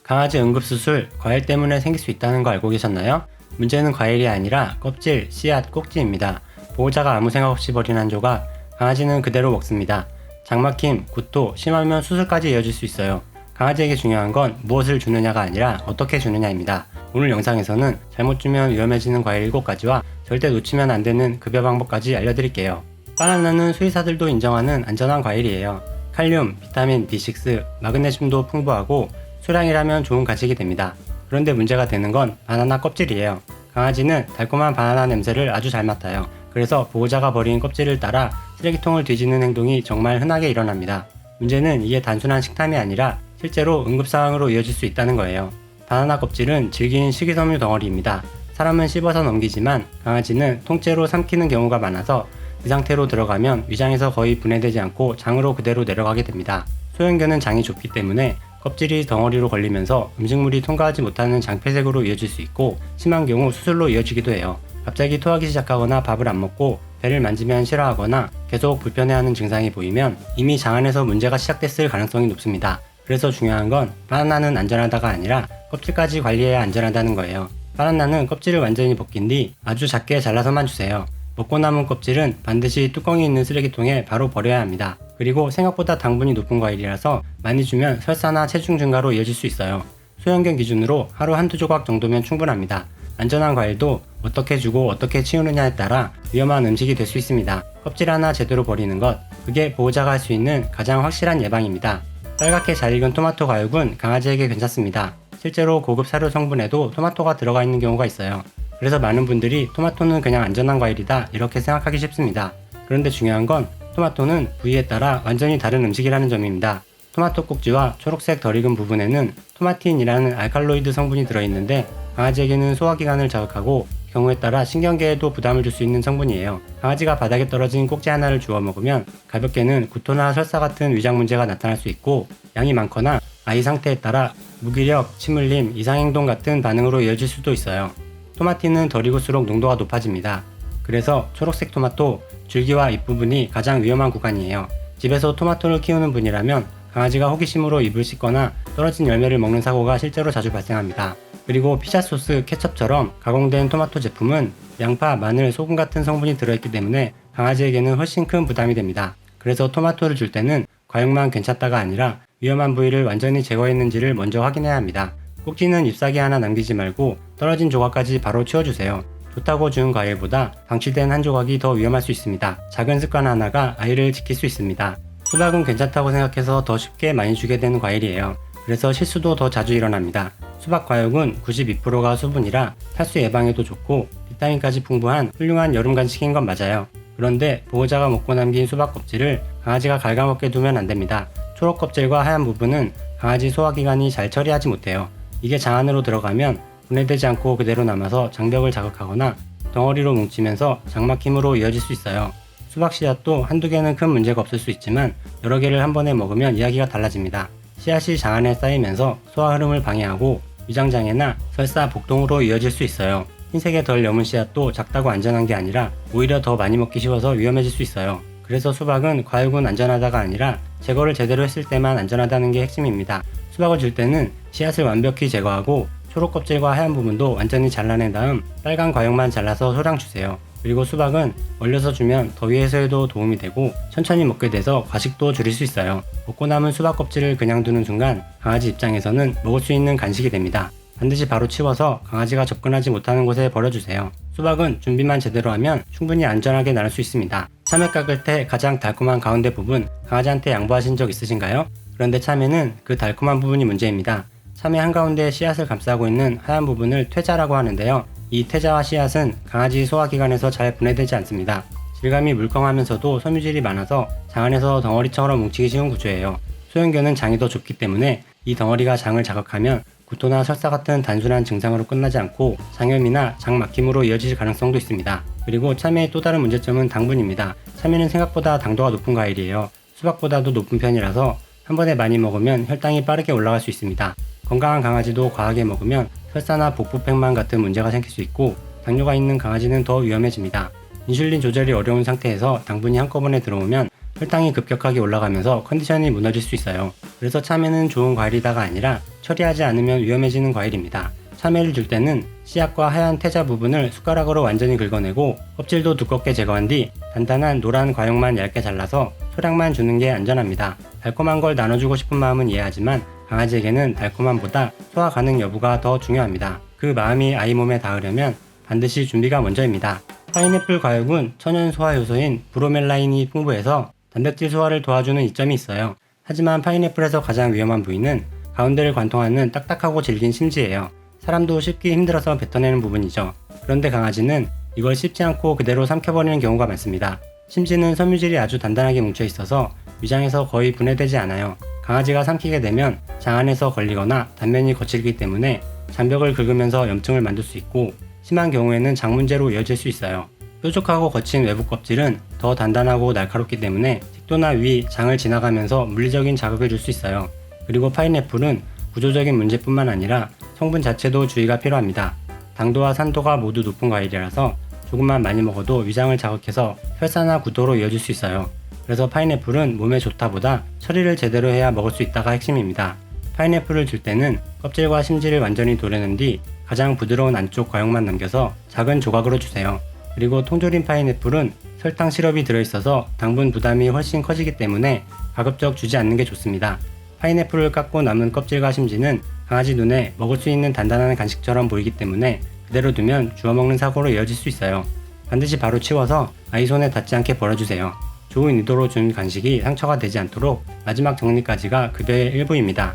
강아지 응급수술, 과일 때문에 생길 수 있다는 거 알고 계셨나요? 문제는 과일이 아니라 껍질, 씨앗, 꼭지입니다. 보호자가 아무 생각 없이 버린 한 조각, 강아지는 그대로 먹습니다. 장막힘, 구토, 심하면 수술까지 이어질 수 있어요. 강아지에게 중요한 건 무엇을 주느냐가 아니라 어떻게 주느냐입니다. 오늘 영상에서는 잘못 주면 위험해지는 과일 7가지와 절대 놓치면 안 되는 급여 방법까지 알려드릴게요. 바나나는 수의사들도 인정하는 안전한 과일이에요. 칼륨, 비타민 B6, 마그네슘도 풍부하고 수량이라면 좋은 간식이 됩니다. 그런데 문제가 되는 건 바나나 껍질이에요. 강아지는 달콤한 바나나 냄새를 아주 잘 맡아요. 그래서 보호자가 버린 껍질을 따라 쓰레기통을 뒤지는 행동이 정말 흔하게 일어납니다. 문제는 이게 단순한 식탐이 아니라 실제로 응급상황으로 이어질 수 있다는 거예요. 바나나 껍질은 질긴 식이섬유 덩어리입니다. 사람은 씹어서 넘기지만 강아지는 통째로 삼키는 경우가 많아서 이 상태로 들어가면 위장에서 거의 분해되지 않고 장으로 그대로 내려가게 됩니다. 소형견은 장이 좁기 때문에 껍질이 덩어리로 걸리면서 음식물이 통과하지 못하는 장폐색으로 이어질 수 있고 심한 경우 수술로 이어지기도 해요. 갑자기 토하기 시작하거나 밥을 안 먹고 배를 만지면 싫어하거나 계속 불편해하는 증상이 보이면 이미 장 안에서 문제가 시작됐을 가능성이 높습니다. 그래서 중요한 건 바나나는 안전하다가 아니라 껍질까지 관리해야 안전하다는 거예요. 바나나는 껍질을 완전히 벗긴 뒤 아주 작게 잘라서만 주세요. 먹고 남은 껍질은 반드시 뚜껑이 있는 쓰레기통에 바로 버려야 합니다. 그리고 생각보다 당분이 높은 과일이라서 많이 주면 설사나 체중 증가로 이어질 수 있어요. 소형견 기준으로 하루 한두 조각 정도면 충분합니다. 안전한 과일도 어떻게 주고 어떻게 치우느냐에 따라 위험한 음식이 될 수 있습니다. 껍질 하나 제대로 버리는 것, 그게 보호자가 할 수 있는 가장 확실한 예방입니다. 빨갛게 잘 익은 토마토 과육은 강아지에게 괜찮습니다. 실제로 고급 사료 성분에도 토마토가 들어가 있는 경우가 있어요. 그래서 많은 분들이 토마토는 그냥 안전한 과일이다 이렇게 생각하기 쉽습니다. 그런데 중요한 건 토마토는 부위에 따라 완전히 다른 음식이라는 점입니다. 토마토 꼭지와 초록색 덜 익은 부분에는 토마틴이라는 알칼로이드 성분이 들어있는데 강아지에게는 소화기관을 자극하고 경우에 따라 신경계에도 부담을 줄 수 있는 성분이에요. 강아지가 바닥에 떨어진 꼭지 하나를 주워 먹으면 가볍게는 구토나 설사 같은 위장 문제가 나타날 수 있고 양이 많거나 아이 상태에 따라 무기력, 침울림, 이상행동 같은 반응으로 이어질 수도 있어요. 토마틴은 덜 익을수록 농도가 높아집니다. 그래서 초록색 토마토, 줄기와 잎부분이 가장 위험한 구간이에요. 집에서 토마토를 키우는 분이라면 강아지가 호기심으로 잎을 씹거나 떨어진 열매를 먹는 사고가 실제로 자주 발생합니다. 그리고 피자 소스, 케첩처럼 가공된 토마토 제품은 양파, 마늘, 소금 같은 성분이 들어있기 때문에 강아지에게는 훨씬 큰 부담이 됩니다. 그래서 토마토를 줄 때는 과육만 괜찮다가 아니라 위험한 부위를 완전히 제거했는지를 먼저 확인해야 합니다. 꼭지는 잎사귀 하나 남기지 말고 떨어진 조각까지 바로 치워주세요. 좋다고 준 과일보다 방치된 한 조각이 더 위험할 수 있습니다. 작은 습관 하나가 아이를 지킬 수 있습니다. 수박은 괜찮다고 생각해서 더 쉽게 많이 주게 되는 과일이에요. 그래서 실수도 더 자주 일어납니다. 수박 과육은 92%가 수분이라 탈수 예방에도 좋고 비타민까지 풍부한 훌륭한 여름 간식인 건 맞아요. 그런데 보호자가 먹고 남긴 수박 껍질을 강아지가 갉아먹게 두면 안 됩니다. 초록 껍질과 하얀 부분은 강아지 소화기관이 잘 처리하지 못해요. 이게 장 안으로 들어가면 분해되지 않고 그대로 남아서 장벽을 자극하거나 덩어리로 뭉치면서 장막힘으로 이어질 수 있어요. 수박 씨앗도 한두 개는 큰 문제가 없을 수 있지만 여러 개를 한 번에 먹으면 이야기가 달라집니다. 씨앗이 장 안에 쌓이면서 소화 흐름을 방해하고 위장장애나 설사, 복통으로 이어질 수 있어요. 흰색의 덜 여문 씨앗도 작다고 안전한 게 아니라 오히려 더 많이 먹기 쉬워서 위험해질 수 있어요. 그래서 수박은 과육은 안전하다가 아니라 제거를 제대로 했을 때만 안전하다는 게 핵심입니다. 수박을 줄 때는 씨앗을 완벽히 제거하고 초록 껍질과 하얀 부분도 완전히 잘라낸 다음 빨간 과육만 잘라서 소량 주세요. 그리고 수박은 얼려서 주면 더위 해소에도 도움이 되고 천천히 먹게 돼서 과식도 줄일 수 있어요. 먹고 남은 수박 껍질을 그냥 두는 순간 강아지 입장에서는 먹을 수 있는 간식이 됩니다. 반드시 바로 치워서 강아지가 접근하지 못하는 곳에 버려주세요. 수박은 준비만 제대로 하면 충분히 안전하게 나눌 수 있습니다. 참외 깎을 때 가장 달콤한 가운데 부분 강아지한테 양보하신 적 있으신가요? 그런데 참외는 그 달콤한 부분이 문제입니다. 참외 한가운데 씨앗을 감싸고 있는 하얀 부분을 퇴자라고 하는데요. 이 퇴자와 씨앗은 강아지 소화기관에서 잘 분해되지 않습니다. 질감이 물컹하면서도 섬유질이 많아서 장 안에서 덩어리처럼 뭉치기 쉬운 구조예요. 소형견은 장이 더 좁기 때문에 이 덩어리가 장을 자극하면 구토나 설사 같은 단순한 증상으로 끝나지 않고 장염이나 장 막힘으로 이어질 가능성도 있습니다. 그리고 참외의 또 다른 문제점은 당분입니다. 참외는 생각보다 당도가 높은 과일이에요. 수박보다도 높은 편이라서 한 번에 많이 먹으면 혈당이 빠르게 올라갈 수 있습니다. 건강한 강아지도 과하게 먹으면 설사나 복부팽만 같은 문제가 생길 수 있고 당뇨가 있는 강아지는 더 위험해집니다. 인슐린 조절이 어려운 상태에서 당분이 한꺼번에 들어오면 혈당이 급격하게 올라가면서 컨디션이 무너질 수 있어요. 그래서 참외는 좋은 과일이다가 아니라 처리하지 않으면 위험해지는 과일입니다. 참외를 줄 때는 씨앗과 하얀 태자 부분을 숟가락으로 완전히 긁어내고 껍질도 두껍게 제거한 뒤 단단한 노란 과육만 얇게 잘라서 소량만 주는 게 안전합니다. 달콤한 걸 나눠주고 싶은 마음은 이해하지만 강아지에게는 달콤함보다 소화 가능 여부가 더 중요합니다. 그 마음이 아이 몸에 닿으려면 반드시 준비가 먼저입니다. 파인애플 과육은 천연 소화 요소인 브로멜라인이 풍부해서 단백질 소화를 도와주는 이점이 있어요. 하지만 파인애플에서 가장 위험한 부위는 가운데를 관통하는 딱딱하고 질긴 심지예요. 사람도 씹기 힘들어서 뱉어내는 부분이죠. 그런데 강아지는 이걸 씹지 않고 그대로 삼켜버리는 경우가 많습니다. 심지는 섬유질이 아주 단단하게 뭉쳐 있어서 위장에서 거의 분해되지 않아요. 강아지가 삼키게 되면 장 안에서 걸리거나 단면이 거칠기 때문에 장벽을 긁으면서 염증을 만들 수 있고 심한 경우에는 장 문제로 이어질 수 있어요. 뾰족하고 거친 외부 껍질은 더 단단하고 날카롭기 때문에 식도나 위, 장을 지나가면서 물리적인 자극을 줄 수 있어요. 그리고 파인애플은 구조적인 문제뿐만 아니라 성분 자체도 주의가 필요합니다. 당도와 산도가 모두 높은 과일이라서 조금만 많이 먹어도 위장을 자극해서 혈사나 구토로 이어질 수 있어요. 그래서 파인애플은 몸에 좋다보다 처리를 제대로 해야 먹을 수 있다가 핵심입니다. 파인애플을 줄 때는 껍질과 심지를 완전히 도려낸 뒤 가장 부드러운 안쪽 과육만 남겨서 작은 조각으로 주세요. 그리고 통조림 파인애플은 설탕 시럽이 들어있어서 당분 부담이 훨씬 커지기 때문에 가급적 주지 않는 게 좋습니다. 파인애플을 깎고 남은 껍질과 심지는 강아지 눈에 먹을 수 있는 단단한 간식처럼 보이기 때문에 그대로 두면 주워먹는 사고로 이어질 수 있어요. 반드시 바로 치워서 아이 손에 닿지 않게 버려주세요. 좋은 의도로 준 간식이 상처가 되지 않도록 마지막 정리까지가 급여의 일부입니다.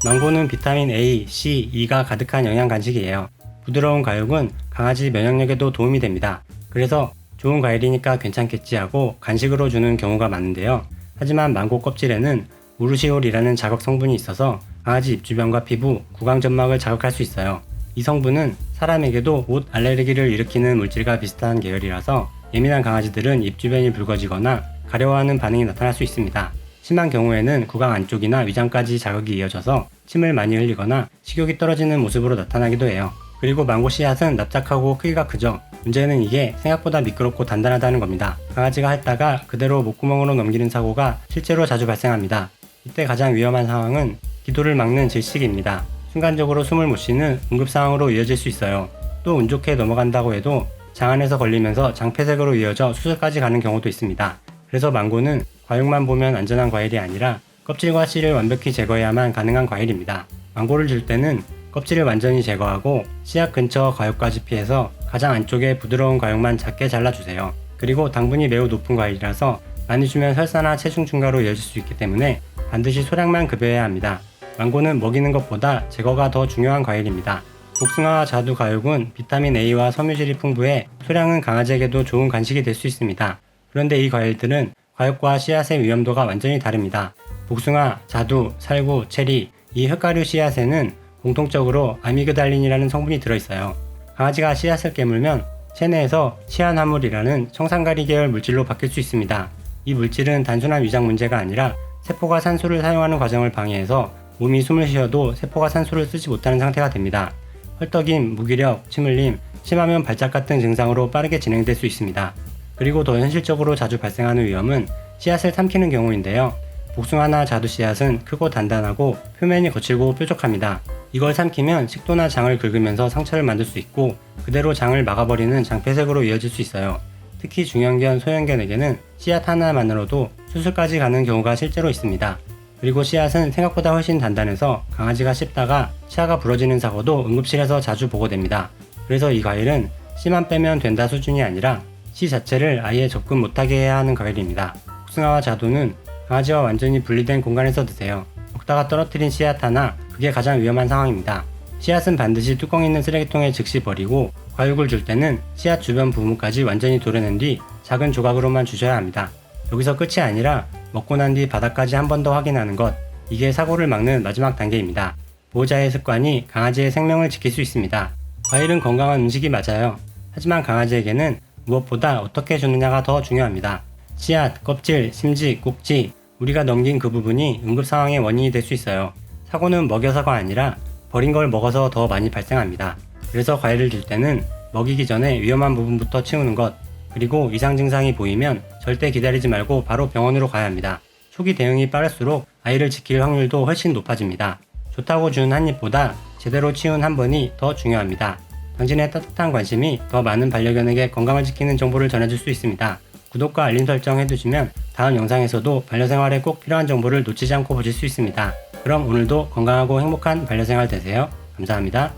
망고는 비타민 A, C, E가 가득한 영양 간식이에요. 부드러운 과육은 강아지 면역력에도 도움이 됩니다. 그래서 좋은 과일이니까 괜찮겠지 하고 간식으로 주는 경우가 많은데요. 하지만 망고 껍질에는 우르시올이라는 자극 성분이 있어서 강아지 입 주변과 피부, 구강점막을 자극할 수 있어요. 이 성분은 사람에게도 옷 알레르기를 일으키는 물질과 비슷한 계열이라서 예민한 강아지들은 입 주변이 붉어지거나 가려워하는 반응이 나타날 수 있습니다. 심한 경우에는 구강 안쪽이나 위장까지 자극이 이어져서 침을 많이 흘리거나 식욕이 떨어지는 모습으로 나타나기도 해요. 그리고 망고 씨앗은 납작하고 크기가 크죠. 문제는 이게 생각보다 미끄럽고 단단하다는 겁니다. 강아지가 핥다가 그대로 목구멍으로 넘기는 사고가 실제로 자주 발생합니다. 이때 가장 위험한 상황은 기도를 막는 질식입니다. 순간적으로 숨을 못 쉬는 응급 상황으로 이어질 수 있어요. 또 운 좋게 넘어간다고 해도 장 안에서 걸리면서 장폐색으로 이어져 수술까지 가는 경우도 있습니다. 그래서 망고는 과육만 보면 안전한 과일이 아니라 껍질과 씨를 완벽히 제거해야만 가능한 과일입니다. 망고를 줄 때는 껍질을 완전히 제거하고 씨앗 근처 과육까지 피해서 가장 안쪽에 부드러운 과육만 작게 잘라주세요. 그리고 당분이 매우 높은 과일이라서 많이 주면 설사나 체중 증가로 이어질 수 있기 때문에 반드시 소량만 급여해야 합니다. 망고는 먹이는 것보다 제거가 더 중요한 과일입니다. 복숭아와 자두 과육은 비타민 A와 섬유질이 풍부해 소량은 강아지에게도 좋은 간식이 될 수 있습니다. 그런데 이 과일들은 과육과 씨앗의 위험도가 완전히 다릅니다. 복숭아, 자두, 살구, 체리, 이 혓가류 씨앗에는 공통적으로 아미그달린이라는 성분이 들어있어요. 강아지가 씨앗을 깨물면 체내에서 시안화물이라는 청산가리 계열 물질로 바뀔 수 있습니다. 이 물질은 단순한 위장 문제가 아니라 세포가 산소를 사용하는 과정을 방해해서 몸이 숨을 쉬어도 세포가 산소를 쓰지 못하는 상태가 됩니다. 헐떡임, 무기력, 침 흘림, 심하면 발작 같은 증상으로 빠르게 진행될 수 있습니다. 그리고 더 현실적으로 자주 발생하는 위험은 씨앗을 삼키는 경우인데요. 복숭아나 자두 씨앗은 크고 단단하고 표면이 거칠고 뾰족합니다. 이걸 삼키면 식도나 장을 긁으면서 상처를 만들 수 있고 그대로 장을 막아버리는 장폐색으로 이어질 수 있어요. 특히 중형견, 소형견에게는 씨앗 하나만으로도 수술까지 가는 경우가 실제로 있습니다. 그리고 씨앗은 생각보다 훨씬 단단해서 강아지가 씹다가 치아가 부러지는 사고도 응급실에서 자주 보고됩니다. 그래서 이 과일은 씨만 빼면 된다 수준이 아니라 씨 자체를 아예 접근 못하게 해야 하는 과일입니다. 복숭아와 자두는 강아지와 완전히 분리된 공간에서 드세요. 먹다가 떨어뜨린 씨앗 하나, 그게 가장 위험한 상황입니다. 씨앗은 반드시 뚜껑 있는 쓰레기통에 즉시 버리고 과육을 줄 때는 씨앗 주변 부분까지 완전히 도려낸 뒤 작은 조각으로만 주셔야 합니다. 여기서 끝이 아니라 먹고 난 뒤 바닥까지 한 번 더 확인하는 것, 이게 사고를 막는 마지막 단계입니다. 보호자의 습관이 강아지의 생명을 지킬 수 있습니다. 과일은 건강한 음식이 맞아요. 하지만 강아지에게는 무엇보다 어떻게 주느냐가 더 중요합니다. 씨앗, 껍질, 심지, 꼭지, 우리가 넘긴 그 부분이 응급 상황의 원인이 될 수 있어요. 사고는 먹여서가 아니라 버린 걸 먹어서 더 많이 발생합니다. 그래서 과일을 줄 때는 먹이기 전에 위험한 부분부터 치우는 것, 그리고 이상 증상이 보이면 절대 기다리지 말고 바로 병원으로 가야 합니다. 초기 대응이 빠를수록 아이를 지킬 확률도 훨씬 높아집니다. 좋다고 준 한 입보다 제대로 치운 한 번이 더 중요합니다. 당신의 따뜻한 관심이 더 많은 반려견에게 건강을 지키는 정보를 전해줄 수 있습니다. 구독과 알림 설정 해두시면 다음 영상에서도 반려생활에 꼭 필요한 정보를 놓치지 않고 보실 수 있습니다. 그럼 오늘도 건강하고 행복한 반려생활 되세요. 감사합니다.